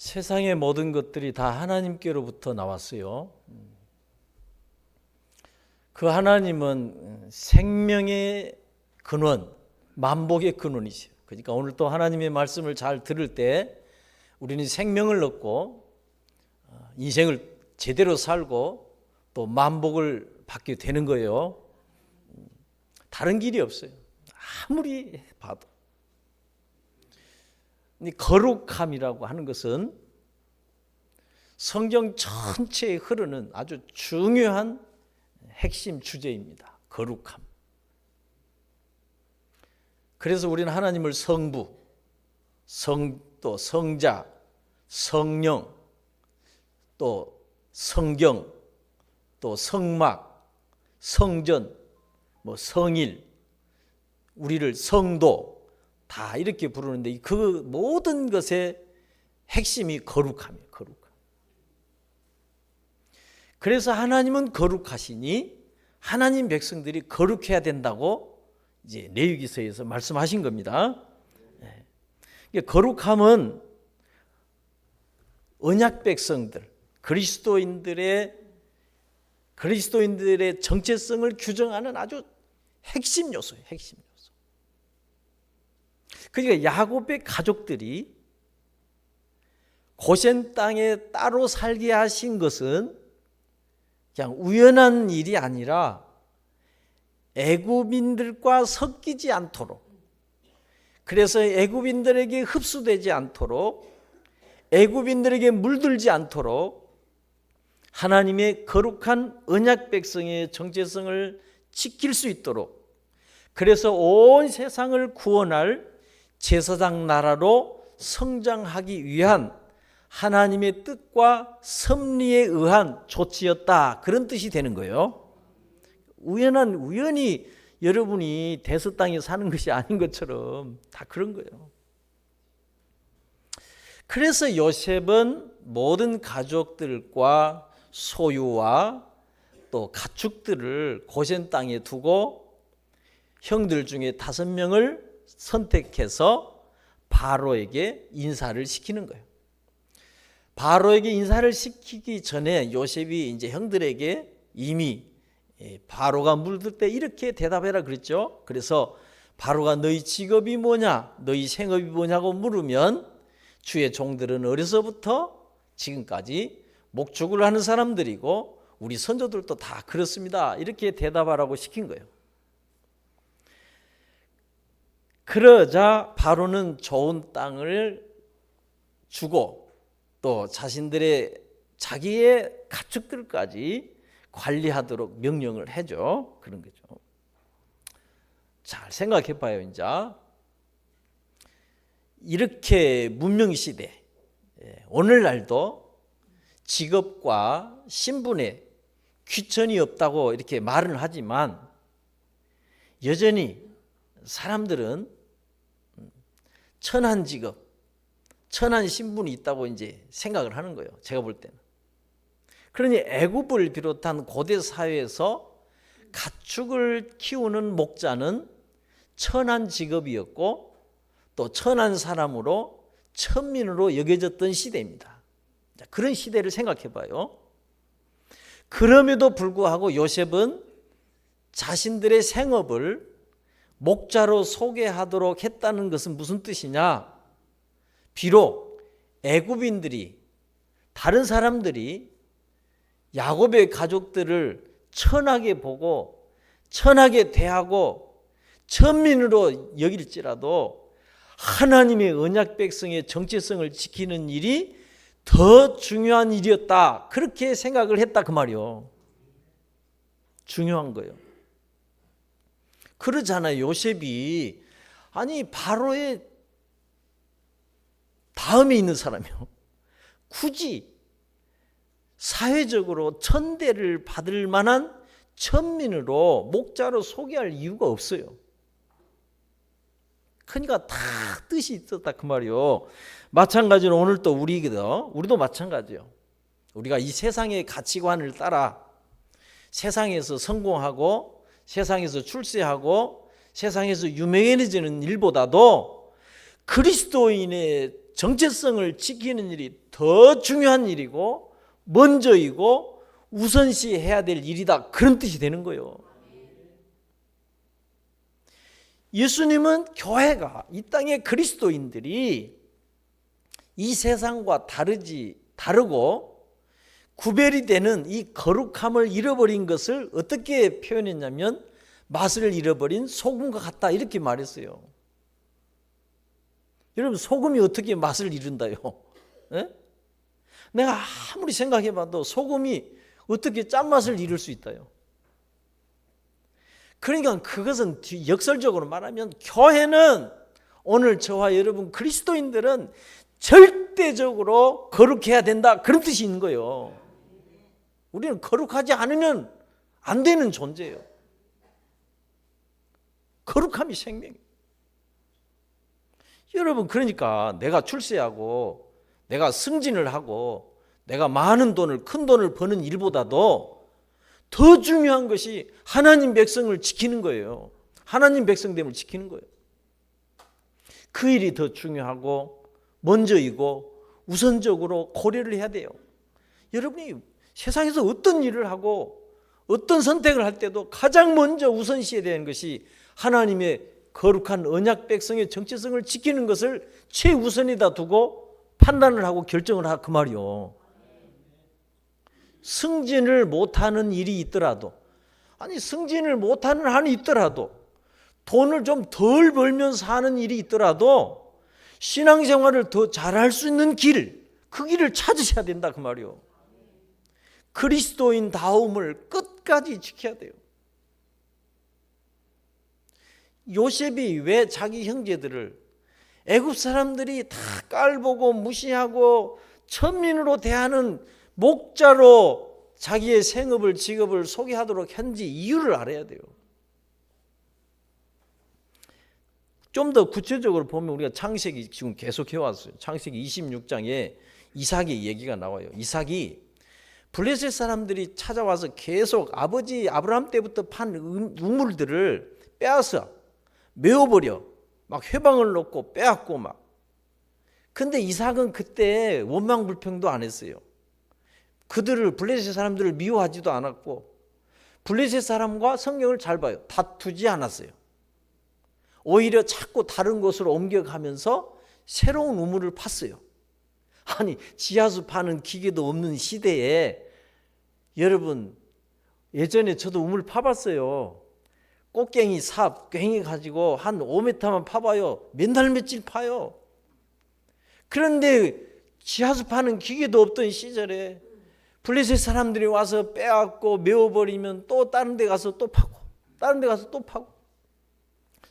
세상의 모든 것들이 다 하나님께로부터 나왔어요. 그 하나님은 생명의 근원, 만복의 근원이세요. 그러니까 오늘 또 하나님의 말씀을 잘 들을 때 우리는 생명을 얻고 인생을 제대로 살고 또 만복을 받게 되는 거예요. 다른 길이 없어요. 아무리 봐도. 거룩함이라고 하는 것은 성경 전체에 흐르는 아주 중요한 핵심 주제입니다. 거룩함. 그래서 우리는 하나님을 성부, 또 성자, 성령, 또 성경, 또 성막, 성전, 성일, 우리를 성도 다 이렇게 부르는데 그 모든 것의 핵심이 거룩함이에요. 거룩함. 그래서 하나님은 거룩하시니 하나님 백성들이 거룩해야 된다고 이제 레위기서에서 말씀하신 겁니다. 거룩함은 언약 백성들, 그리스도인들의 정체성을 규정하는 아주 핵심 요소예요. 핵심 요소. 그러니까 야곱의 가족들이 고센 땅에 따로 살게 하신 것은 그냥 우연한 일이 아니라 애굽인들과 섞이지 않도록, 그래서 애굽인들에게 흡수되지 않도록, 애굽인들에게 물들지 않도록 하나님의 거룩한 언약 백성의 정체성을 지킬 수 있도록, 그래서 온 세상을 구원할 제사장 나라로 성장하기 위한 하나님의 뜻과 섭리에 의한 조치였다, 그런 뜻이 되는 거예요. 우연히 여러분이 대서 땅에 사는 것이 아닌 것처럼 다 그런 거예요. 그래서 요셉은 모든 가족들과 소유와 또 가축들을 고센 땅에 두고 형들 중에 5명을 선택해서 바로에게 인사를 시키는 거예요. 바로에게 인사를 시키기 전에 요셉이 이제 형들에게 이미 바로가 물들 때 이렇게 대답해라 그랬죠. 그래서 바로가 너희 직업이 뭐냐, 너희 생업이 뭐냐고 물으면 주의 종들은 어려서부터 지금까지 목축을 하는 사람들이고 우리 선조들도 다 그렇습니다, 이렇게 대답하라고 시킨 거예요. 그러자 바로는 좋은 땅을 주고 또 자기의 가축들까지 관리하도록 명령을 해줘. 그런 거죠. 잘 생각해 봐요. 이제 이렇게 문명 시대, 오늘날도 직업과 신분에 귀천이 없다고 이렇게 말은 하지만 여전히 사람들은 천한 직업, 천한 신분이 있다고 이제 생각을 하는 거예요. 제가 볼 때는. 그러니 애굽을 비롯한 고대 사회에서 가축을 키우는 목자는 천한 직업이었고 또 천한 사람으로 천민으로 여겨졌던 시대입니다. 그런 시대를 생각해 봐요. 그럼에도 불구하고 요셉은 자신들의 생업을 목자로 소개하도록 했다는 것은 무슨 뜻이냐? 비록 애굽인들이, 다른 사람들이 야곱의 가족들을 천하게 보고 천하게 대하고 천민으로 여길지라도 하나님의 언약 백성의 정체성을 지키는 일이 더 중요한 일이었다, 그렇게 생각을 했다 그 말이요. 중요한 거예요. 그러잖아요. 요셉이 바로의 다음에 있는 사람이요. 굳이 사회적으로 천대를 받을 만한 천민으로 목자로 소개할 이유가 없어요. 그러니까 다 뜻이 있었다 그 말이요. 마찬가지로 오늘 또 우리도 마찬가지요. 우리가 이 세상의 가치관을 따라 세상에서 성공하고 세상에서 출세하고 세상에서 유명해지는 일보다도 그리스도인의 정체성을 지키는 일이 더 중요한 일이고 먼저이고 우선시해야 될 일이다, 그런 뜻이 되는 거예요. 예수님은 교회가, 이 땅의 그리스도인들이 이 세상과 다르고 구별이 되는 이 거룩함을 잃어버린 것을 어떻게 표현했냐면 맛을 잃어버린 소금과 같다, 이렇게 말했어요. 여러분, 소금이 어떻게 맛을 잃은다요? 에? 내가 아무리 생각해봐도 소금이 어떻게 짠맛을 잃을 수 있다요? 그러니까 그것은 역설적으로 말하면 교회는, 오늘 저와 여러분 그리스도인들은 절대적으로 거룩해야 된다, 그런 뜻이 있는 거예요. 우리는 거룩하지 않으면 안 되는 존재예요. 거룩함이 생명이에요. 여러분, 그러니까 내가 출세하고 내가 승진을 하고 내가 많은 돈을, 큰 돈을 버는 일보다도 더 중요한 것이 하나님 백성을 지키는 거예요. 하나님 백성됨을 지키는 거예요. 그 일이 더 중요하고 먼저이고 우선적으로 고려를 해야 돼요. 여러분이 세상에서 어떤 일을 하고 어떤 선택을 할 때도 가장 먼저 우선시해야 되는 것이 하나님의 거룩한 언약 백성의 정체성을 지키는 것을 최우선에다 두고 판단을 하고 결정을 하라, 그 말이요. 승진을 못하는 일이 있더라도, 아니 승진을 못하는 한이 있더라도, 돈을 좀 덜 벌면서 하는 일이 있더라도 신앙생활을 더 잘할 수 있는 길, 그 길을 찾으셔야 된다, 그 말이요. 그리스도인 다움을 끝까지 지켜야 돼요. 요셉이 왜 자기 형제들을, 애굽 사람들이 다 깔보고 무시하고 천민으로 대하는 목자로 자기의 생업을, 직업을 소개하도록 한지 이유를 알아야 돼요. 좀 더 구체적으로 보면 우리가 창세기 지금 계속 해왔어요. 창세기 26장에 이삭의 얘기가 나와요. 이삭이 블레셋 사람들이 찾아와서 계속 아버지 아브라함 때부터 판 우물들을 빼앗아 메워버려, 막 회방을 놓고 빼앗고 막. 근데 이삭은 그때 원망불평도 안 했어요. 그들을, 블레셋 사람들을 미워하지도 않았고 블레셋 사람과 성경을 잘 봐요. 다투지 않았어요. 오히려 자꾸 다른 곳으로 옮겨가면서 새로운 우물을 팠어요. 아니, 지하수 파는 기계도 없는 시대에, 여러분 예전에 저도 우물 파봤어요. 꽃갱이 삽 괭이 가지고 한 5m만 파봐요. 몇 달 며칠 파요. 그런데 지하수 파는 기계도 없던 시절에 블레셋 사람들이 와서 빼앗고 메워버리면 또 다른 데 가서 또 파고, 다른 데 가서 또 파고.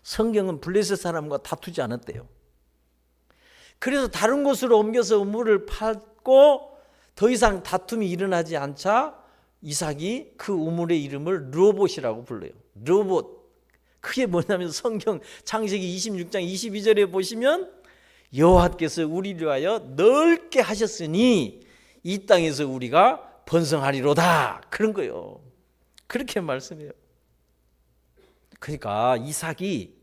성경은 블레셋 사람과 다투지 않았대요. 그래서 다른 곳으로 옮겨서 우물을 팠고 더 이상 다툼이 일어나지 않자 이삭이 그 우물의 이름을 르호봇이라고 불러요. 르호봇. 그게 뭐냐면 성경 창세기 26장 22절에 보시면 여호와께서 우리를 위하여 넓게 하셨으니 이 땅에서 우리가 번성하리로다, 그런 거예요. 그렇게 말씀해요. 그러니까 이삭이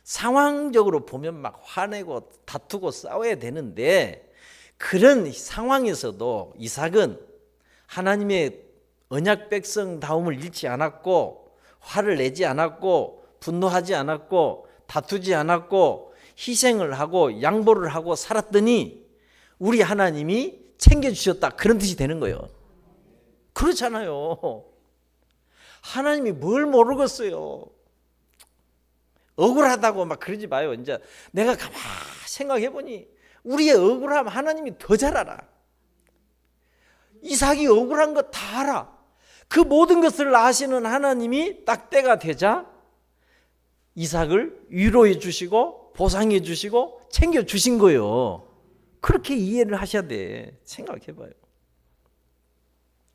상황적으로 보면 막 화내고 다투고 싸워야 되는데, 그런 상황에서도 이삭은 하나님의 언약 백성다움을 잃지 않았고 화를 내지 않았고 분노하지 않았고 다투지 않았고 희생을 하고 양보를 하고 살았더니 우리 하나님이 챙겨주셨다, 그런 뜻이 되는 거예요. 그렇잖아요. 하나님이 뭘 모르겠어요. 억울하다고 막 그러지 마요. 이제 내가 가만히 생각해보니 우리의 억울함 하나님이 더 잘 알아. 이삭이 억울한 거 다 알아. 그 모든 것을 아시는 하나님이 딱 때가 되자 이삭을 위로해 주시고 보상해 주시고 챙겨 주신 거예요. 그렇게 이해를 하셔야 돼. 생각해봐요.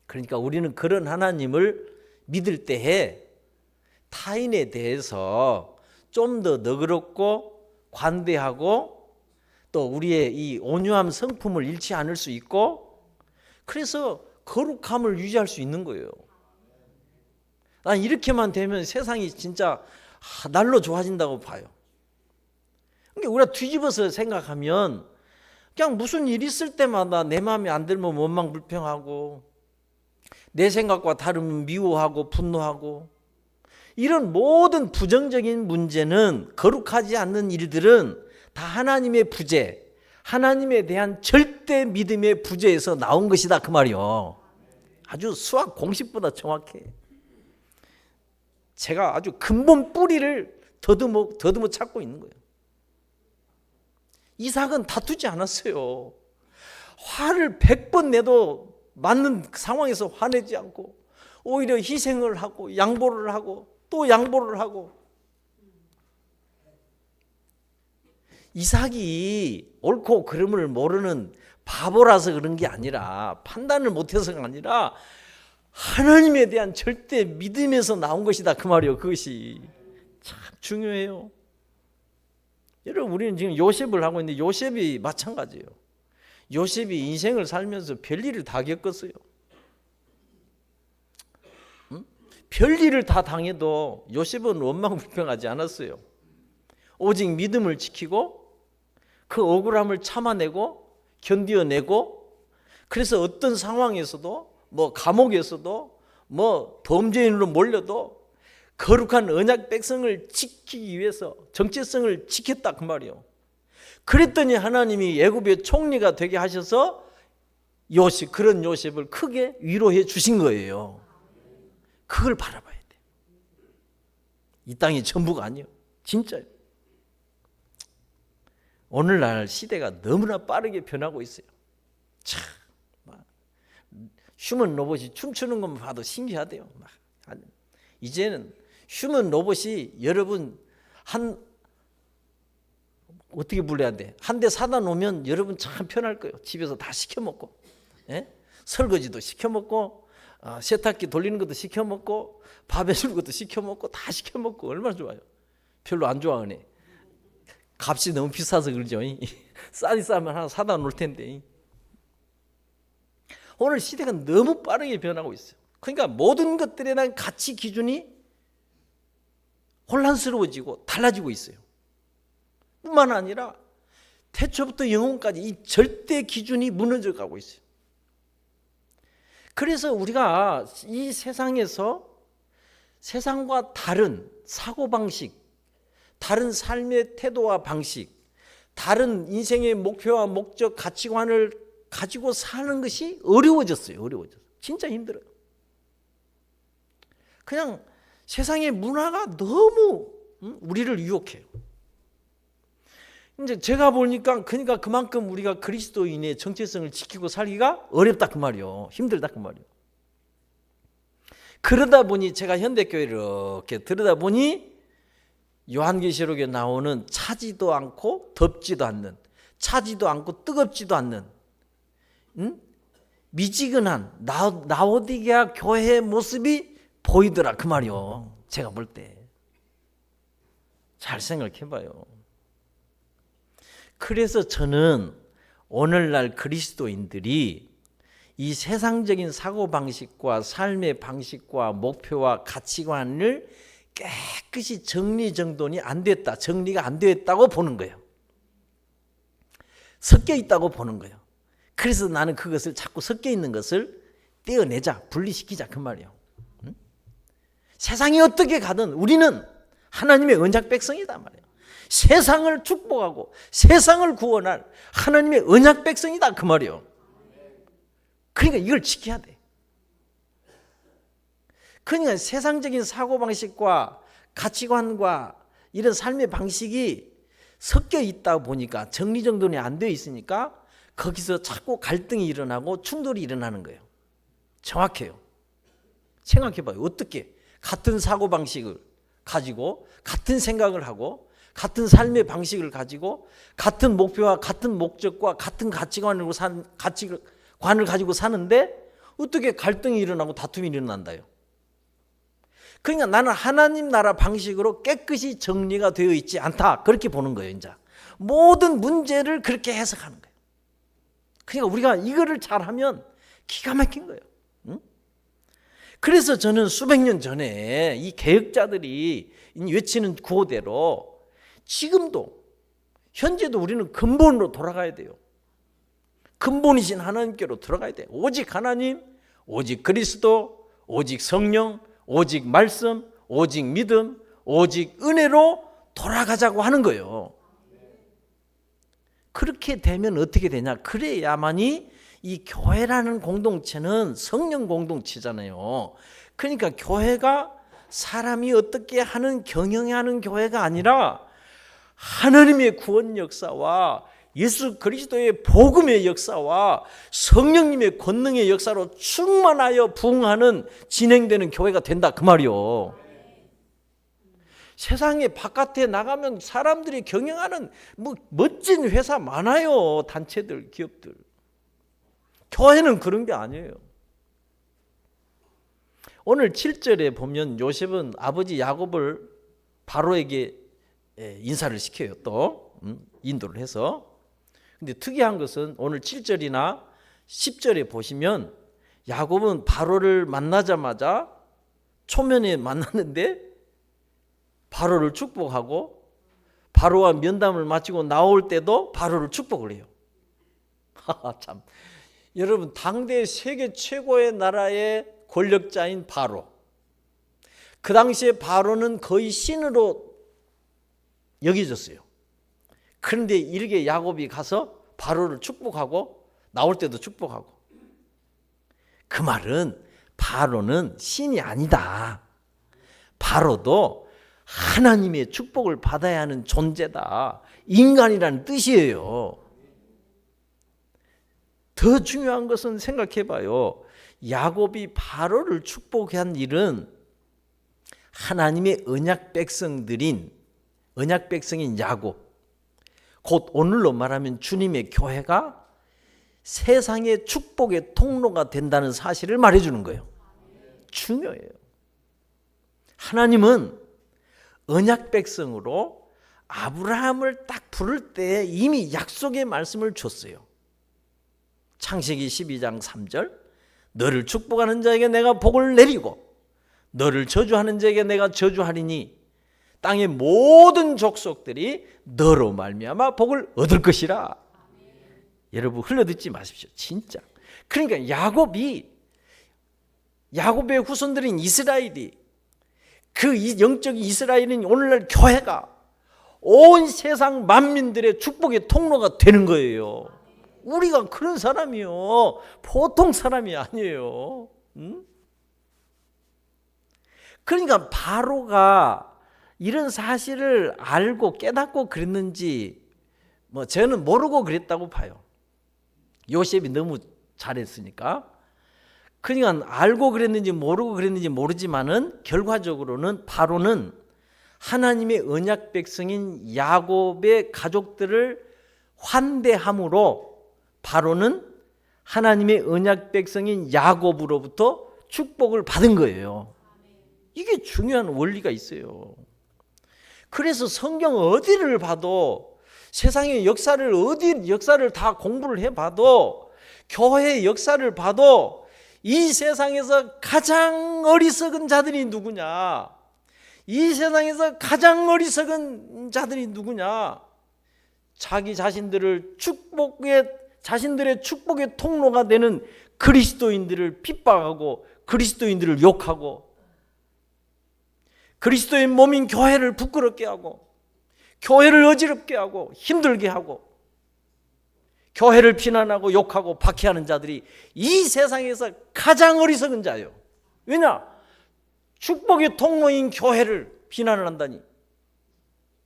그러니까 우리는 그런 하나님을 믿을 때에 타인에 대해서 좀 더 너그럽고 관대하고 또 우리의 이 온유함 성품을 잃지 않을 수 있고, 그래서 거룩함을 유지할 수 있는 거예요. 난 이렇게만 되면 세상이 진짜 날로 좋아진다고 봐요. 그러니까 우리가 뒤집어서 생각하면 그냥 무슨 일 있을 때마다 내 마음에 안 들면 원망불평하고 내 생각과 다르면 미워하고 분노하고 이런 모든 부정적인 문제는 거룩하지 않는 일들은 다 하나님의 부재, 하나님에 대한 절대 믿음의 부재에서 나온 것이다 그 말이요. 아주 수학 공식보다 정확해. 제가 아주 근본 뿌리를 더듬어 찾고 있는 거예요. 이삭은 다투지 않았어요. 화를 100번 내도 맞는 상황에서 화내지 않고 오히려 희생을 하고 양보를 하고 또 양보를 하고. 이삭이 옳고 그름을 모르는 바보라서 그런 게 아니라 판단을 못해서가 아니라 하나님에 대한 절대 믿음에서 나온 것이다 그 말이에요. 그것이 참 중요해요. 여러분 우리는 지금 요셉을 하고 있는데 요셉이 마찬가지예요. 요셉이 인생을 살면서 별일을 다 겪었어요. 별일을 다 당해도 요셉은 원망불평하지 않았어요. 오직 믿음을 지키고 그 억울함을 참아내고 견디어내고 그래서 어떤 상황에서도 뭐 감옥에서도 뭐 범죄인으로 몰려도 거룩한 언약 백성을 지키기 위해서 정체성을 지켰다 그 말이에요. 그랬더니 하나님이 애굽의 총리가 되게 하셔서 요셉, 그런 요셉을 크게 위로해 주신 거예요. 그걸 바라봐야 돼. 이 땅이 전부가 아니에요. 진짜요. 오늘날 시대가 너무나 빠르게 변하고 있어요. 참, 휴먼 로봇이 춤추는 것만 봐도 신기하대요. 이제는 휴먼 로봇이 여러분 어떻게 불러야 돼? 한 대 사다 놓으면 여러분 참 편할 거예요. 집에서 다 시켜 먹고, 설거지도 시켜 먹고, 세탁기 돌리는 것도 시켜 먹고, 밥 해주는 것도 시켜 먹고, 다 시켜 먹고 얼마나 좋아요. 별로 안 좋아하네. 값이 너무 비싸서 그러죠. 싸지 싸면 하나 사다 놓을 텐데. 오늘 시대가 너무 빠르게 변하고 있어요. 그러니까 모든 것들에 대한 가치 기준이 혼란스러워지고 달라지고 있어요. 뿐만 아니라 태초부터 영혼까지 이 절대 기준이 무너져 가고 있어요. 그래서 우리가 이 세상에서 세상과 다른 사고방식, 다른 삶의 태도와 방식, 다른 인생의 목표와 목적, 가치관을 가지고 사는 것이 어려워졌어요. 진짜 힘들어요. 그냥 세상의 문화가 너무 우리를 유혹해요. 이제 제가 보니까 그러니까 그만큼 우리가 그리스도인의 정체성을 지키고 살기가 어렵다 그 말이요. 힘들다 그 말이요. 그러다 보니 제가 현대교회를 이렇게 들여다 보니 요한계시록에 나오는 차지도 않고 덥지도 않는, 차지도 않고 뜨겁지도 않는 미지근한 라오디게아 교회의 모습이 보이더라 그 말이요. 제가 볼 때 잘 생각해봐요. 그래서 저는 오늘날 그리스도인들이 이 세상적인 사고방식과 삶의 방식과 목표와 가치관을 깨끗이 정리정돈이 안 됐다, 정리가 안 됐다고 보는 거예요. 섞여 있다고 보는 거예요. 그래서 나는 그것을 자꾸 섞여 있는 것을 떼어내자, 분리시키자 그 말이에요. 세상이 어떻게 가든 우리는 하나님의 언약 백성이다 말이에요. 세상을 축복하고 세상을 구원할 하나님의 언약 백성이다 그 말이에요. 그러니까 이걸 지켜야 돼. 그러니까 세상적인 사고방식과 가치관과 이런 삶의 방식이 섞여 있다 보니까 정리정돈이 안 되어 있으니까 거기서 자꾸 갈등이 일어나고 충돌이 일어나는 거예요. 정확해요. 생각해봐요. 어떻게 같은 사고방식을 가지고 같은 생각을 하고 같은 삶의 방식을 가지고 같은 목표와 같은 목적과 같은 가치관을 가지고 사는데 어떻게 갈등이 일어나고 다툼이 일어난다요. 그러니까 나는 하나님 나라 방식으로 깨끗이 정리가 되어 있지 않다 그렇게 보는 거예요. 이제 모든 문제를 그렇게 해석하는 거예요. 그러니까 우리가 이거를 잘하면 기가 막힌 거예요. 그래서 저는 수백 년 전에 이 개혁자들이 외치는 구호대로 지금도 현재도 우리는 근본으로 돌아가야 돼요. 근본이신 하나님께로 들어가야 돼요. 오직 하나님, 오직 그리스도, 오직 성령, 오직 말씀, 오직 믿음, 오직 은혜로 돌아가자고 하는 거예요. 그렇게 되면 어떻게 되냐? 그래야만이 이 교회라는 공동체는 성령 공동체잖아요. 그러니까 교회가 사람이 어떻게 하는 경영하는 교회가 아니라 하나님의 구원 역사와 예수 그리스도의 복음의 역사와 성령님의 권능의 역사로 충만하여 부흥하는 진행되는 교회가 된다 그 말이요. 세상에 바깥에 나가면 사람들이 경영하는 멋진 회사 많아요. 단체들, 기업들. 교회는 그런 게 아니에요. 오늘 7절에 보면 요셉은 아버지 야곱을 바로에게 인사를 시켜요. 또 인도를 해서. 근데 특이한 것은 오늘 7절이나 10절에 보시면 야곱은 바로를 만나자마자 초면에 만났는데 바로를 축복하고 바로와 면담을 마치고 나올 때도 바로를 축복을 해요. 참, 여러분 당대 세계 최고의 나라의 권력자인 바로, 그 당시에 바로는 거의 신으로 여겨졌어요. 그런데 이렇게 야곱이 가서 바로를 축복하고 나올 때도 축복하고, 그 말은 바로는 신이 아니다. 바로도 하나님의 축복을 받아야 하는 존재다. 인간이라는 뜻이에요. 더 중요한 것은 생각해 봐요. 야곱이 바로를 축복한 일은 하나님의 언약 백성들인 언약 백성인 야곱, 곧 오늘로 말하면 주님의 교회가 세상의 축복의 통로가 된다는 사실을 말해주는 거예요. 중요해요. 하나님은 언약 백성으로 아브라함을 딱 부를 때 이미 약속의 말씀을 줬어요. 창세기 12장 3절, 너를 축복하는 자에게 내가 복을 내리고 너를 저주하는 자에게 내가 저주하리니 땅의 모든 족속들이 너로 말미암아 복을 얻을 것이라. 여러분 흘려듣지 마십시오. 진짜. 그러니까 야곱의 후손들인 이스라엘이, 그 영적 이스라엘은 오늘날 교회가 온 세상 만민들의 축복의 통로가 되는 거예요. 우리가 그런 사람이요, 보통 사람이 아니에요. 그러니까 바로가 이런 사실을 알고 깨닫고 그랬는지 저는 모르고 그랬다고 봐요. 요셉이 너무 잘했으니까. 그러니까 알고 그랬는지 모르고 그랬는지 모르지만은 결과적으로는 바로는 하나님의 언약 백성인 야곱의 가족들을 환대함으로 바로는 하나님의 언약 백성인 야곱으로부터 축복을 받은 거예요. 이게 중요한 원리가 있어요. 그래서 성경 어디를 봐도, 세상의 역사를 다 공부를 해봐도, 교회의 역사를 봐도 이 세상에서 가장 어리석은 자들이 누구냐? 이 세상에서 가장 어리석은 자들이 누구냐? 자기 자신들의 축복의 통로가 되는 그리스도인들을 핍박하고 그리스도인들을 욕하고 그리스도의 몸인 교회를 부끄럽게 하고 교회를 어지럽게 하고 힘들게 하고 교회를 비난하고 욕하고 박해하는 자들이 이 세상에서 가장 어리석은 자예요. 왜냐? 축복의 통로인 교회를 비난을 한다니.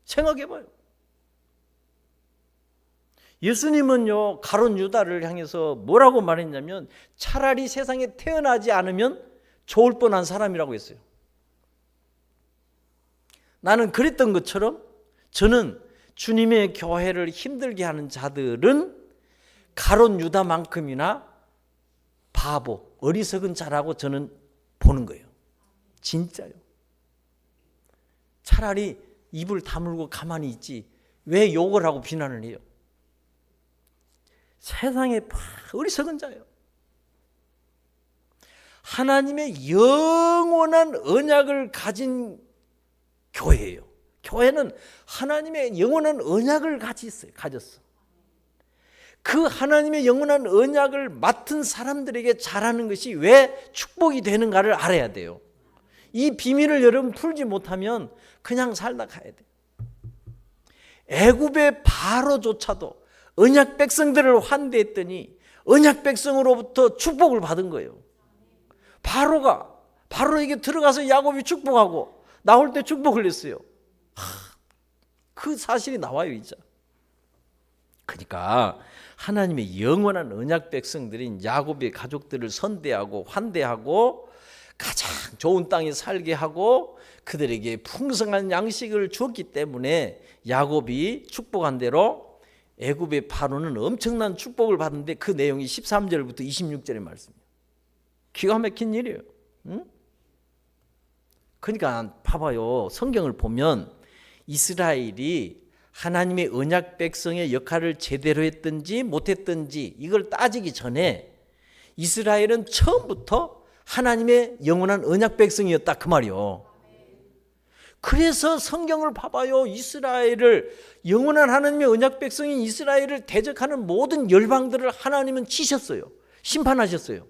생각해봐요. 예수님은요, 가룟 유다를 향해서 뭐라고 말했냐면 차라리 세상에 태어나지 않으면 좋을 뻔한 사람이라고 했어요. 나는 그랬던 것처럼 저는 주님의 교회를 힘들게 하는 자들은 가룟 유다만큼이나 바보, 어리석은 자라고 저는 보는 거예요. 진짜요. 차라리 입을 다물고 가만히 있지 왜 욕을 하고 비난을 해요? 세상에 어리석은 자예요. 하나님의 영원한 언약을 가진 교회예요. 교회는 하나님의 영원한 언약을 가졌어. 그 하나님의 영원한 언약을 맡은 사람들에게 잘하는 것이 왜 축복이 되는가를 알아야 돼요. 이 비밀을 여러분 풀지 못하면 그냥 살다 가야 돼요. 애굽의 바로조차도 언약 백성들을 환대했더니 언약 백성으로부터 축복을 받은 거예요. 바로에게 들어가서 야곱이 축복하고 나올 때 축복을 했어요. 그 사실이 나와요, 이제. 그러니까 하나님의 영원한 언약 백성들인 야곱의 가족들을 선대하고 환대하고 가장 좋은 땅에 살게 하고 그들에게 풍성한 양식을 주었기 때문에 야곱이 축복한 대로 애굽의 바로는 엄청난 축복을 받는데 그 내용이 13절부터 26절의 말씀이에요. 기가 막힌 일이에요. 응? 그러니까 봐봐요. 성경을 보면 이스라엘이 하나님의 언약 백성의 역할을 제대로 했든지 못했든지 이걸 따지기 전에 이스라엘은 처음부터 하나님의 영원한 언약 백성이었다 그 말이요. 그래서 성경을 봐봐요. 이스라엘을 영원한 하나님의 언약 백성인 이스라엘을 대적하는 모든 열방들을 하나님은 치셨어요. 심판하셨어요.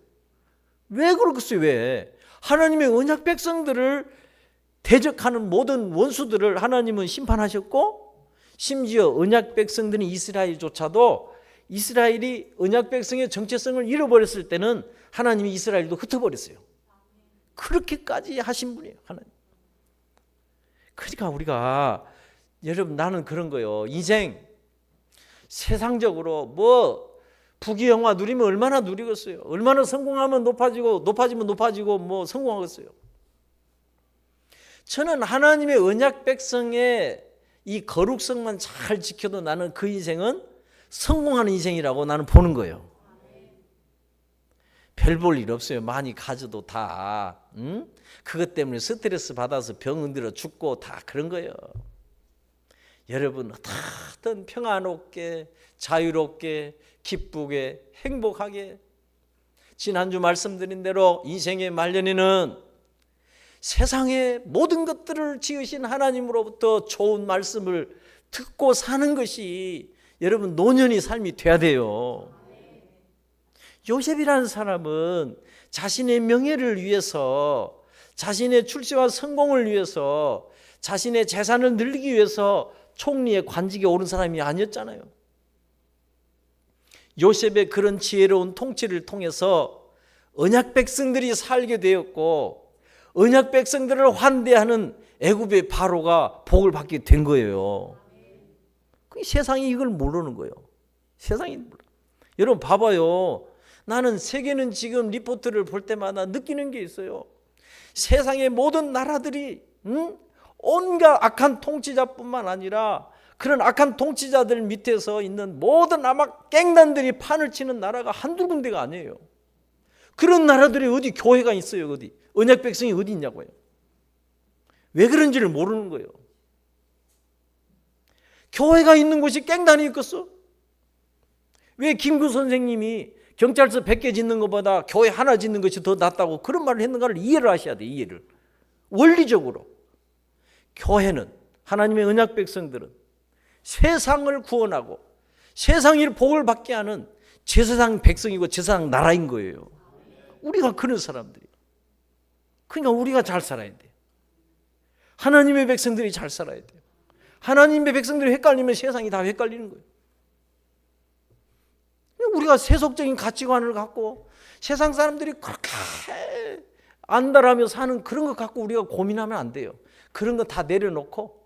왜 그러겠어요? 왜? 하나님의 언약 백성들을 대적하는 모든 원수들을 하나님은 심판하셨고 심지어 언약 백성들인 이스라엘조차도 이스라엘이 언약 백성의 정체성을 잃어버렸을 때는 하나님이 이스라엘도 흩어버렸어요. 그렇게까지 하신 분이에요, 하나님. 그러니까 우리가 여러분 나는 그런 거예요. 인생 세상적으로 뭐 부귀영화 누리면 얼마나 누리겠어요. 얼마나 성공하면 높아지고 뭐 성공하겠어요. 저는 하나님의 언약 백성의 이 거룩성만 잘 지켜도 나는 그 인생은 성공하는 인생이라고 나는 보는 거예요. 별 볼 일 없어요. 많이 가져도 다. 그것 때문에 스트레스 받아서 병 들어 죽고 다 그런 거예요. 여러분 어떻든 평안롭게 자유롭게 기쁘게 행복하게 지난주 말씀드린 대로 인생의 말년에는 세상의 모든 것들을 지으신 하나님으로부터 좋은 말씀을 듣고 사는 것이 여러분 노년의 삶이 돼야 돼요. 요셉이라는 사람은 자신의 명예를 위해서 자신의 출세와 성공을 위해서 자신의 재산을 늘리기 위해서 총리의 관직에 오른 사람이 아니었잖아요. 요셉의 그런 지혜로운 통치를 통해서 언약 백성들이 살게 되었고 언약 백성들을 환대하는 애굽의 바로가 복을 받게 된 거예요. 세상이 이걸 모르는 거예요. 세상이 몰라. 여러분 봐봐요. 나는 세계는 지금 리포트를 볼 때마다 느끼는 게 있어요. 세상의 모든 나라들이 온갖 악한 통치자뿐만 아니라 그런 악한 통치자들 밑에서 있는 모든 아마 갱단들이 판을 치는 나라가 한두 군데가 아니에요. 그런 나라들이 어디 교회가 있어요? 어디? 언약 백성이 어디 있냐고요. 왜 그런지를 모르는 거예요. 교회가 있는 곳이 갱단이 있겠어? 왜 김구 선생님이 경찰서 100개 짓는 것보다 교회 하나 짓는 것이 더 낫다고 그런 말을 했는가를 이해를 하셔야 돼요. 이해를. 원리적으로 교회는 하나님의 언약 백성들은 세상을 구원하고 세상의 복을 받게 하는 제사장 백성이고 제사장 나라인 거예요. 우리가 그런 사람들이에요. 그러니까 우리가 잘 살아야 돼요. 하나님의 백성들이 잘 살아야 돼요. 하나님의 백성들이 헷갈리면 세상이 다 헷갈리는 거예요. 우리가 세속적인 가치관을 갖고 세상 사람들이 그렇게 안달하며 사는 그런 것 갖고 우리가 고민하면 안 돼요. 그런 거 다 내려놓고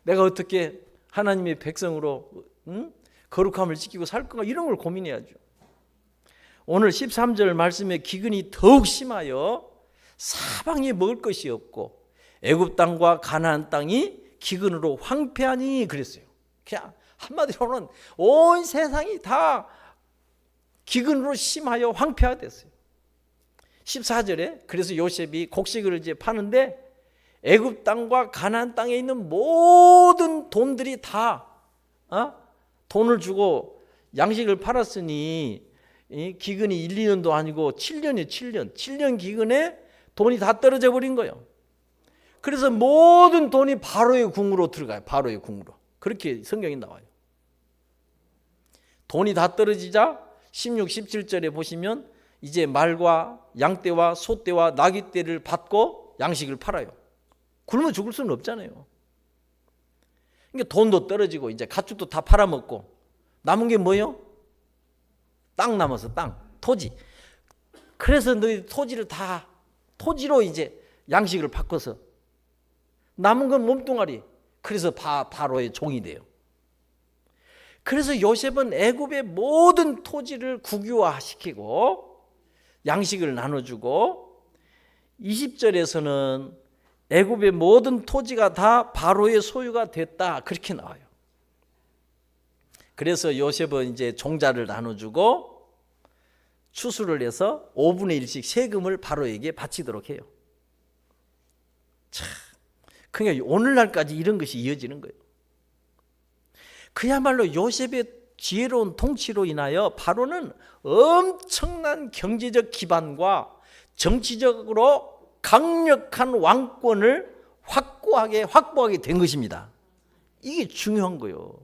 내가 어떻게 하나님의 백성으로 거룩함을 지키고 살 건가 이런 걸 고민해야죠. 오늘 13절 말씀에 기근이 더욱 심하여 사방에 먹을 것이 없고 애굽 땅과 가나안 땅이 기근으로 황폐하니 그랬어요. 그냥 한마디로는 온 세상이 다 기근으로 심하여 황폐화됐어요. 14절에 그래서 요셉이 곡식을 이제 파는데 애굽 땅과 가나안 땅에 있는 모든 돈들이 다 돈을 주고 양식을 팔았으니 기근이 1, 2년도 아니고 7년이에요. 7년 기근에 돈이 다 떨어져 버린 거예요. 그래서 모든 돈이 바로의 궁으로 들어가요. 바로의 궁으로. 그렇게 성경이 나와요. 돈이 다 떨어지자 16, 17절에 보시면 이제 말과 양떼와 소떼와 나귀떼를 받고 양식을 팔아요. 굶어 죽을 수는 없잖아요. 그러니까 돈도 떨어지고 이제 가축도 다 팔아먹고 남은 게 뭐예요? 땅 남아서 땅, 토지. 그래서 너희 토지를 다 토지로 이제 양식을 바꿔서 남은 건 몸뚱아리. 그래서 바로의 종이 돼요. 그래서 요셉은 애굽의 모든 토지를 국유화시키고 양식을 나눠주고 20절에서는 애굽의 모든 토지가 다 바로의 소유가 됐다 그렇게 나와요. 그래서 요셉은 이제 종자를 나눠주고 추수를 해서 5분의 1씩 세금을 바로에게 바치도록 해요. 참, 그러니까 오늘날까지 이런 것이 이어지는 거예요. 그야말로 요셉의 지혜로운 통치로 인하여 바로는 엄청난 경제적 기반과 정치적으로 강력한 왕권을 확보하게 된 것입니다. 이게 중요한 거예요.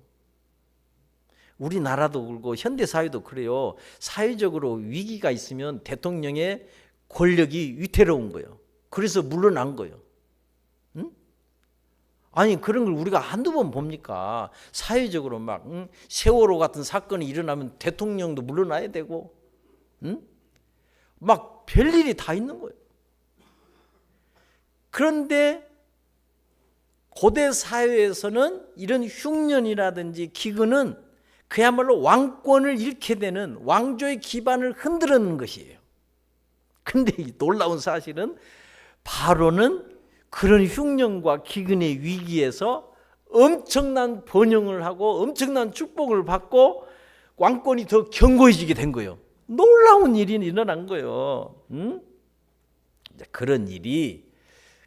우리나라도 그렇고 현대사회도 그래요. 사회적으로 위기가 있으면 대통령의 권력이 위태로운 거예요. 그래서 물러난 거예요. 응? 아니 그런 걸 우리가 한두 번 봅니까? 사회적으로 막 세월호 같은 사건이 일어나면 대통령도 물러나야 되고 막 별일이 다 있는 거예요. 그런데 고대 사회에서는 이런 흉년이라든지 기근은 그야말로 왕권을 잃게 되는 왕조의 기반을 흔들는 것이에요. 그런데 이 놀라운 사실은 바로는 그런 흉년과 기근의 위기에서 엄청난 번영을 하고 엄청난 축복을 받고 왕권이 더 견고해지게 된 거예요. 놀라운 일이 일어난 거예요. 그런 일이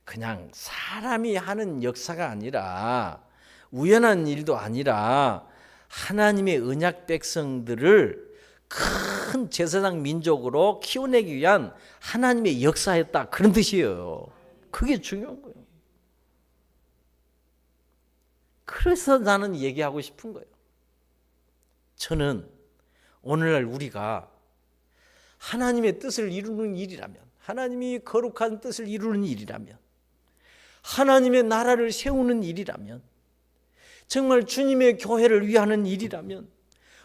그냥 사람이 하는 역사가 아니라 우연한 일도 아니라 하나님의 언약 백성들을 큰 제사장 민족으로 키워내기 위한 하나님의 역사였다 그런 뜻이에요. 그게 중요한 거예요. 그래서 나는 얘기하고 싶은 거예요. 저는 오늘날 우리가 하나님의 뜻을 이루는 일이라면, 하나님이 거룩한 뜻을 이루는 일이라면, 하나님의 나라를 세우는 일이라면, 정말 주님의 교회를 위하는 일이라면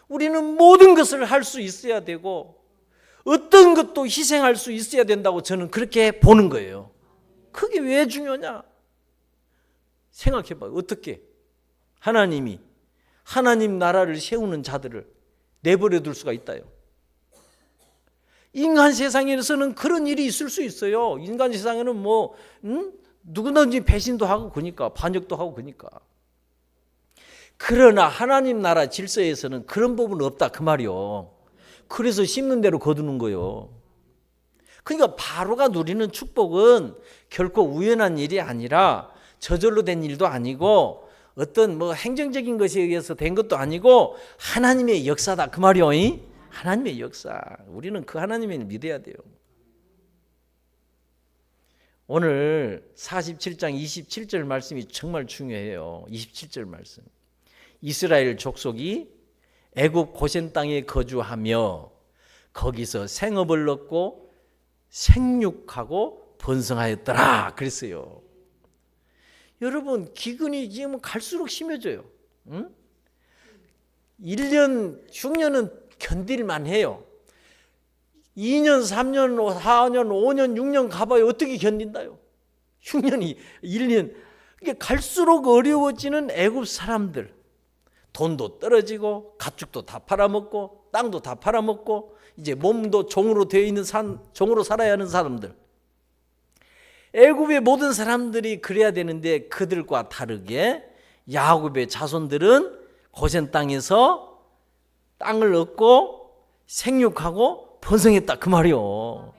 우리는 모든 것을 할 수 있어야 되고 어떤 것도 희생할 수 있어야 된다고 저는 그렇게 보는 거예요. 그게 왜 중요하냐? 생각해봐요. 어떻게 하나님이 하나님 나라를 세우는 자들을 내버려 둘 수가 있다요? 인간 세상에서는 그런 일이 있을 수 있어요. 인간 세상에는 누구든지 배신도 하고 그러니까 반역도 하고 그러니까. 그러나 하나님 나라 질서에서는 그런 부분은 없다 그 말이요. 그래서 심는 대로 거두는 거요. 그러니까 바로가 누리는 축복은 결코 우연한 일이 아니라 저절로 된 일도 아니고 어떤 행정적인 것에 의해서 된 것도 아니고 하나님의 역사다 그 말이요. 하나님의 역사. 우리는 그 하나님을 믿어야 돼요. 오늘 47장 27절 말씀이 정말 중요해요. 27절 말씀. 이스라엘 족속이 애굽 고센 땅에 거주하며 거기서 생업을 얻고 생육하고 번성하였더라 그랬어요. 여러분 기근이 지금 갈수록 심해져요. 1년 흉년은 견딜만 해요. 2년 3년 4년 5년 6년 가봐야 어떻게 견딘다요. 흉년이 1년. 그러니까 갈수록 어려워지는 애굽 사람들. 돈도 떨어지고 가축도 다 팔아먹고 땅도 다 팔아먹고 이제 몸도 종으로 되어 있는 종으로 살아야 하는 사람들. 애굽의 모든 사람들이 그래야 되는데 그들과 다르게 야곱의 자손들은 고센 땅에서 땅을 얻고 생육하고 번성했다 그 말이요.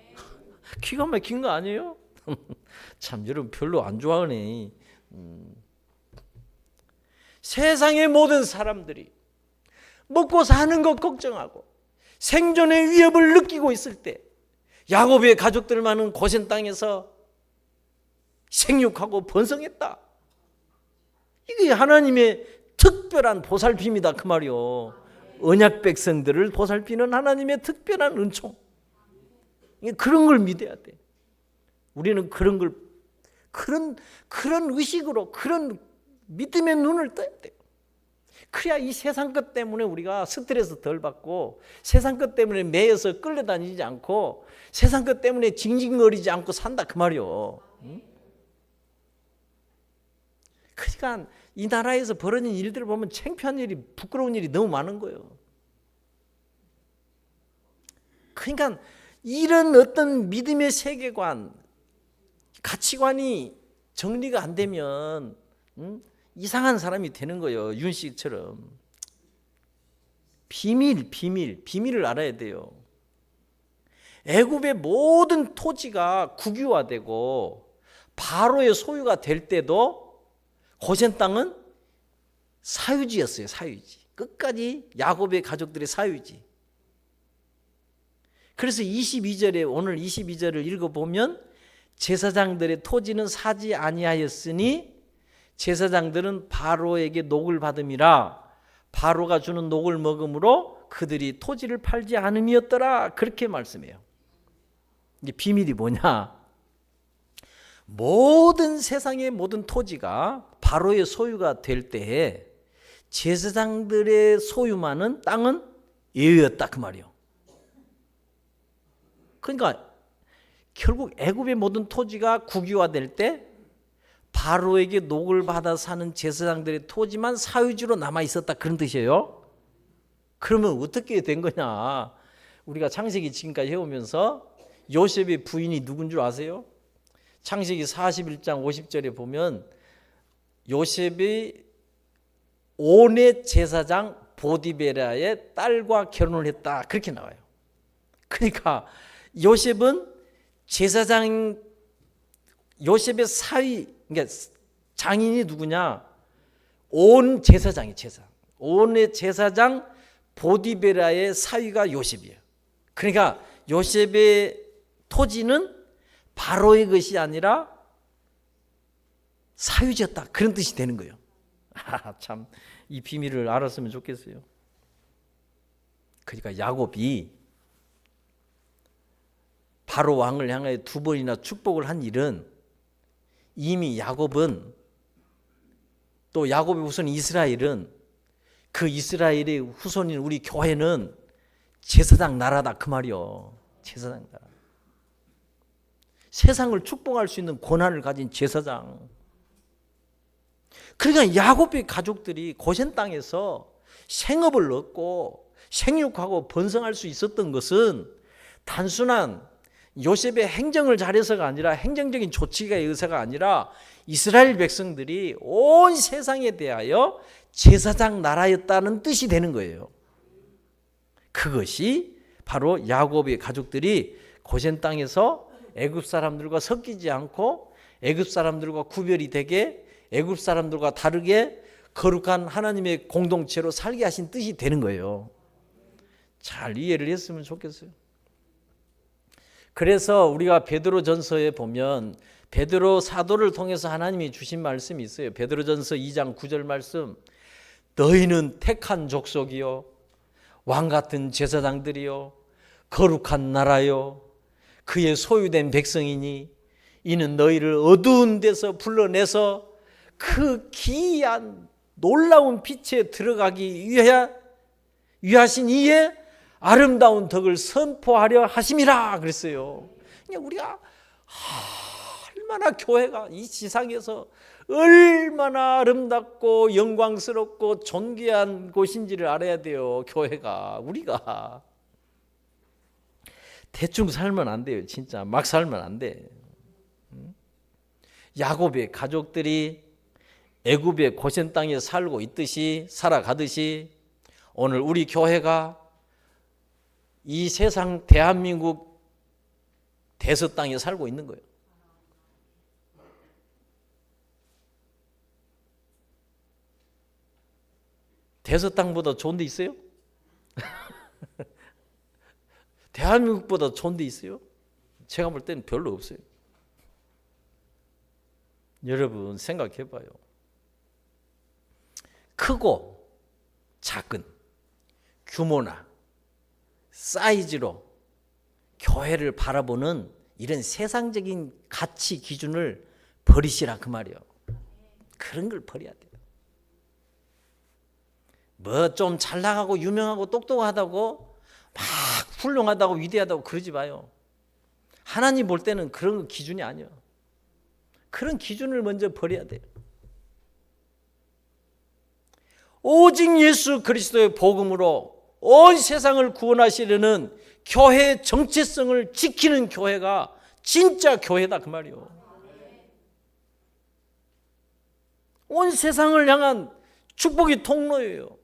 기가 막힌 거 아니에요? 참 여러분 별로 안 좋아하네. 세상의 모든 사람들이 먹고 사는 것 걱정하고 생존의 위협을 느끼고 있을 때 야곱의 가족들만은 고센 땅에서 생육하고 번성했다. 이게 하나님의 특별한 보살핌이다 그 말이요. 언약 백성들을 보살피는 하나님의 특별한 은총. 그런 걸 믿어야 돼. 우리는 그런 걸 그런 의식으로 그런 믿음의 눈을 떠야 돼. 그래야 이 세상 것 때문에 우리가 스트레스 덜 받고 세상 것 때문에 매여서 끌려다니지 않고 세상 것 때문에 징징거리지 않고 산다 그 말이요. 그러니까 이 나라에서 벌어진 일들을 보면 창피한 일이 부끄러운 일이 너무 많은 거예요. 그러니까 이런 어떤 믿음의 세계관, 가치관이 정리가 안 되면 이상한 사람이 되는 거예요. 윤씨처럼. 비밀을 알아야 돼요. 애굽의 모든 토지가 국유화되고 바로의 소유가 될 때도 고센 땅은 사유지였어요. 사유지. 끝까지 야곱의 가족들의 사유지. 그래서 22절에 오늘 22절을 읽어보면 제사장들의 토지는 사지 아니하였으니 제사장들은 바로에게 녹을 받음이라 바로가 주는 녹을 먹음으로 그들이 토지를 팔지 않음이었더라. 그렇게 말씀해요. 이게 비밀이 뭐냐? 모든 세상의 모든 토지가 바로의 소유가 될 때에 제사장들의 소유만은 땅은 예외였다 그 말이에요. 그러니까 결국 애굽의 모든 토지가 국유화될 때 바로에게 녹을 받아 사는 제사장들의 토지만 사유지로 남아 있었다 그런 뜻이에요. 그러면 어떻게 된 거냐? 우리가 창세기 지금까지 해오면서 요셉의 부인이 누군 줄 아세요? 창세기 41장 50절에 보면 요셉이 온의 제사장 보디베라의 딸과 결혼을 했다 그렇게 나와요. 그러니까 요셉은 제사장 요셉의 사위 그러니까 장인이 누구냐? 온 제사장이 제사장. 온의 제사장 보디베라의 사위가 요셉이에요. 그러니까 요셉의 토지는 바로의 것이 아니라 사유지였다 그런 뜻이 되는 거예요. 참 이 비밀을 알았으면 좋겠어요. 그러니까 야곱이 바로 왕을 향하여 2번이나 축복을 한 일은 이미 야곱은 또 야곱의 후손 이스라엘은 그 이스라엘의 후손인 우리 교회는 제사장 나라다 그 말이요. 제사장 나라. 세상을 축복할 수 있는 권한을 가진 제사장. 그러니까 야곱의 가족들이 고센 땅에서 생업을 얻고 생육하고 번성할 수 있었던 것은 단순한 요셉의 행정을 잘해서가 아니라 행정적인 조치가 의사가 아니라 이스라엘 백성들이 온 세상에 대하여 제사장 나라였다는 뜻이 되는 거예요. 그것이 바로 야곱의 가족들이 고센 땅에서 애굽 사람들과 섞이지 않고 애굽 사람들과 구별이 되게 애굽 사람들과 다르게 거룩한 하나님의 공동체로 살게 하신 뜻이 되는 거예요. 잘 이해를 했으면 좋겠어요. 그래서 우리가 베드로전서에 보면 베드로 사도를 통해서 하나님이 주신 말씀이 있어요. 베드로전서 2장 9절 말씀. 너희는 택한 족속이요 왕 같은 제사장들이요 거룩한 나라요 그의 소유된 백성이니 이는 너희를 어두운 데서 불러내서 그 기이한 놀라운 빛에 들어가기 위하신 이의 아름다운 덕을 선포하려 하심이라 그랬어요. 그냥 우리가 얼마나 교회가 이 지상에서 얼마나 아름답고 영광스럽고 존귀한 곳인지를 알아야 돼요. 교회가 우리가 대충 살면 안 돼요. 진짜 막 살면 안 돼. 야곱의 가족들이 애굽의 고센 땅에 살고 있듯이 살아가듯이 오늘 우리 교회가 이 세상 대한민국 대서 땅에 살고 있는 거예요. 대서 땅보다 좋은 데 있어요? 대한민국보다 좋은 데 있어요? 제가 볼 때는 별로 없어요. 여러분 생각해 봐요. 크고 작은 규모나 사이즈로 교회를 바라보는 이런 세상적인 가치 기준을 버리시라 그 말이에요. 그런 걸 버려야 돼요. 뭐 좀 잘 나가고 유명하고 똑똑하다고 막 훌륭하다고 위대하다고 그러지 마요. 하나님 볼 때는 그런 기준이 아니에요. 그런 기준을 먼저 버려야 돼요. 오직 예수 그리스도의 복음으로 온 세상을 구원하시려는 교회의 정체성을 지키는 교회가 진짜 교회다 그 말이에요. 온 세상을 향한 축복의 통로예요.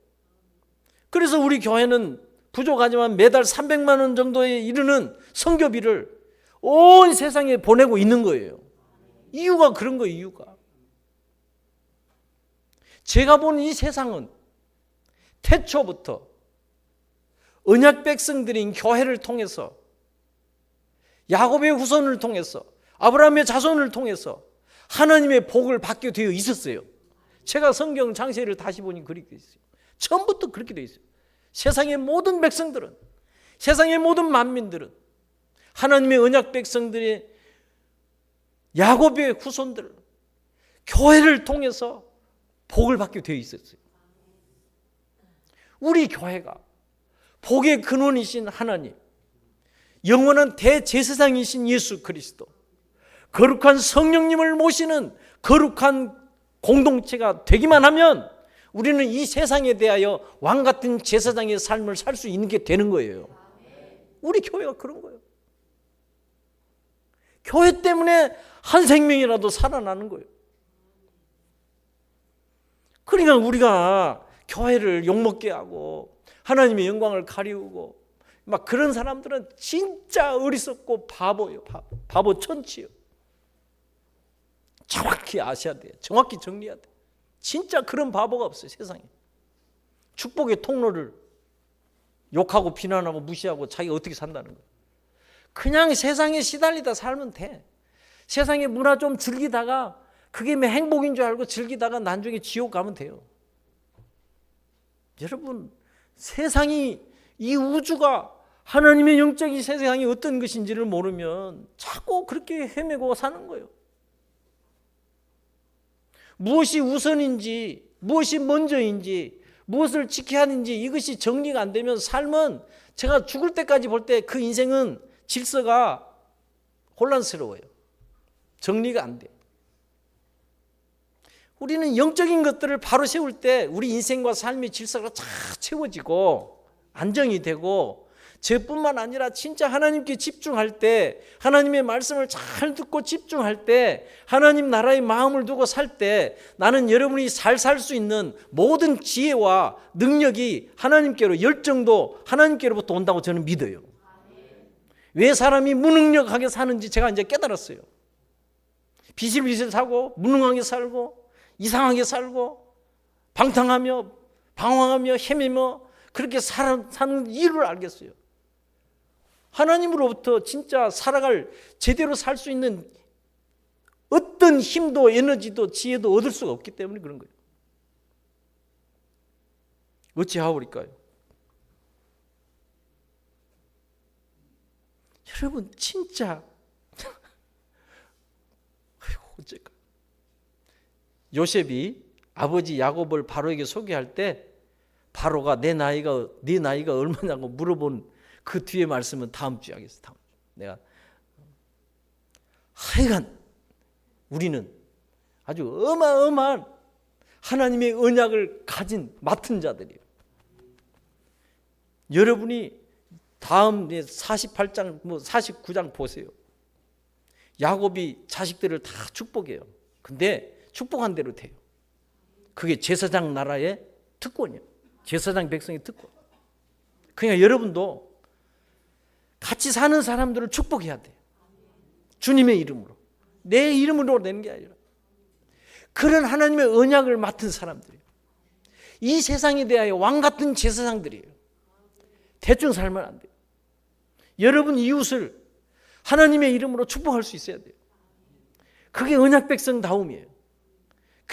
그래서 우리 교회는 부족하지만 매달 300만 원 정도에 이르는 선교비를 온 세상에 보내고 있는 거예요. 이유가 그런 거예요. 이유가. 제가 보는 이 세상은 태초부터 언약 백성들인 교회를 통해서 야곱의 후손을 통해서 아브라함의 자손을 통해서 하나님의 복을 받게 되어 있었어요. 제가 성경 장세를 다시 보니 그렇게 되어 있어요. 처음부터 그렇게 되어 있어요. 세상의 모든 백성들은, 세상의 모든 만민들은 하나님의 언약 백성들의 야곱의 후손들 교회를 통해서 복을 받게 되어 있었어요. 우리 교회가 복의 근원이신 하나님, 영원한 대제사장이신 예수 그리스도, 거룩한 성령님을 모시는 거룩한 공동체가 되기만 하면 우리는 이 세상에 대하여 왕같은 제사장의 삶을 살 수 있는 게 되는 거예요. 우리 교회가 그런 거예요. 교회 때문에 한 생명이라도 살아나는 거예요. 그러니까 우리가 교회를 욕먹게 하고 하나님의 영광을 가리우고 막 그런 사람들은 진짜 어리석고 바보예요. 바보 천치예요. 정확히 아셔야 돼요. 정확히 정리해야 돼요. 진짜 그런 바보가 없어요. 세상에. 축복의 통로를 욕하고 비난하고 무시하고 자기가 어떻게 산다는 거예요. 그냥 세상에 시달리다 살면 돼. 세상의 문화 좀 즐기다가 그게 뭐 행복인 줄 알고 즐기다가 나중에 지옥 가면 돼요. 여러분, 세상이, 이 우주가 하나님의 영적인 세상이 어떤 것인지를 모르면 자꾸 그렇게 헤매고 사는 거예요. 무엇이 우선인지, 무엇이 먼저인지, 무엇을 지켜야 하는지 이것이 정리가 안 되면 삶은, 제가 죽을 때까지 볼 때 그 인생은 질서가 혼란스러워요. 정리가 안 돼. 우리는 영적인 것들을 바로 세울 때 우리 인생과 삶의 질서가 잘 채워지고 안정이 되고, 저뿐만 아니라 진짜 하나님께 집중할 때, 하나님의 말씀을 잘 듣고 집중할 때, 하나님 나라의 마음을 두고 살 때 나는 여러분이 잘 살 수 있는 모든 지혜와 능력이 하나님께로, 열정도 하나님께로부터 온다고 저는 믿어요. 왜 사람이 무능력하게 사는지 제가 이제 깨달았어요. 비실비실 사고 무능하게 살고 이상하게 살고 방탕하며 방황하며 헤매며 그렇게 사는 이유를 알겠어요. 하나님으로부터 진짜 살아갈, 제대로 살 수 있는 어떤 힘도 에너지도 지혜도 얻을 수가 없기 때문에 그런 거예요. 어찌하오리까요? 여러분 진짜 어쩔까? 요셉이 아버지 야곱을 바로에게 소개할 때 바로가 네 나이가 얼마냐고 물어본 그 뒤에 말씀은 다음 주에 하겠습니다. 다음 주. 내가 하여간 우리는 아주 어마어마한 하나님의 언약을 가진 맡은 자들이에요. 여러분이 다음 48장 49장 보세요. 야곱이 자식들을 다 축복해요. 근데 축복한 대로 돼요. 그게 제사장 나라의 특권이에요. 제사장 백성의 특권. 그러니까 여러분도 같이 사는 사람들을 축복해야 돼요. 주님의 이름으로. 내 이름으로 내는 게 아니라. 그런 하나님의 언약을 맡은 사람들이에요. 이 세상에 대하여 왕같은 제사장들이에요. 대충 살면 안 돼요. 여러분 이웃을 하나님의 이름으로 축복할 수 있어야 돼요. 그게 언약 백성다움이에요.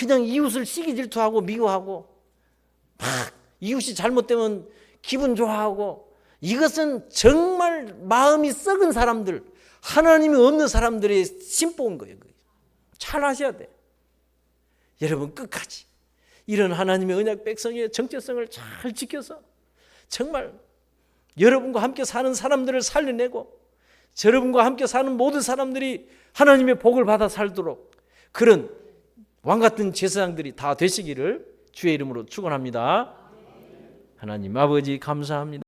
그냥 이웃을 시기 질투하고 미워하고 막 이웃이 잘못되면 기분 좋아하고, 이것은 정말 마음이 썩은 사람들, 하나님이 없는 사람들의 심보인 거예요. 잘 아셔야 돼. 여러분 끝까지 이런 하나님의 언약 백성의 정체성을 잘 지켜서 정말 여러분과 함께 사는 사람들을 살려내고, 여러분과 함께 사는 모든 사람들이 하나님의 복을 받아 살도록 그런 왕같은 제사장들이 다 되시기를 주의 이름으로 축원합니다. 하나님 아버지 감사합니다.